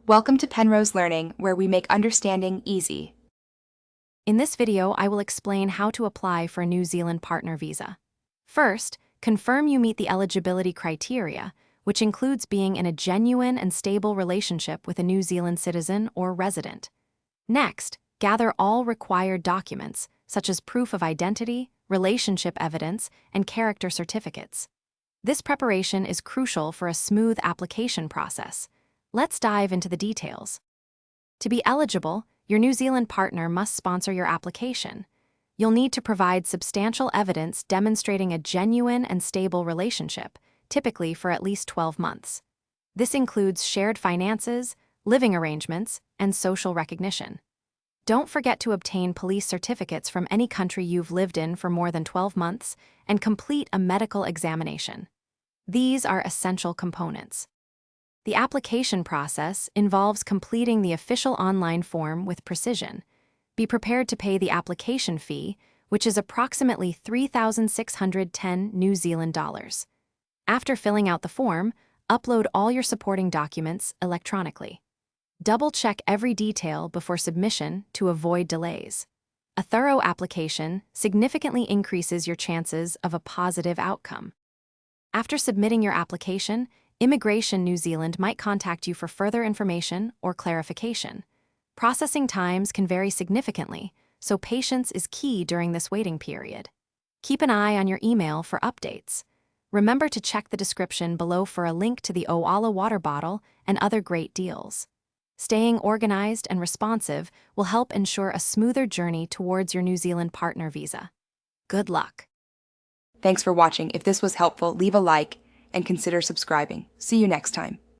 Welcome to Penrose Learning, where we make understanding easy. In this video, I will explain how to apply for a New Zealand partner visa. First, confirm you meet the eligibility criteria, which includes being in a genuine and stable relationship with a New Zealand citizen or resident. Next, gather all required documents, such as proof of identity, relationship evidence, and character certificates. This preparation is crucial for a smooth application process. Let's dive into the details. To be eligible, your New Zealand partner must sponsor your application. You'll need to provide substantial evidence demonstrating a genuine and stable relationship, typically for at least 12 months. This includes shared finances, living arrangements, and social recognition. Don't forget to obtain police certificates from any country you've lived in for more than 12 months and complete a medical examination. These are essential components. The application process involves completing the official online form with precision. Be prepared to pay the application fee, which is approximately 3,610 New Zealand dollars. After filling out the form, upload all your supporting documents electronically. Double-check every detail before submission to avoid delays. A thorough application significantly increases your chances of a positive outcome. After submitting your application, Immigration New Zealand might contact you for further information or clarification. Processing times can vary significantly, so patience is key during this waiting period. Keep an eye on your email for updates. Remember to check the description below for a link to the Oala water bottle and other great deals. Staying organized and responsive will help ensure a smoother journey towards your New Zealand partner visa. Good luck. Thanks for watching. If this was helpful, leave a like and consider subscribing. See you next time.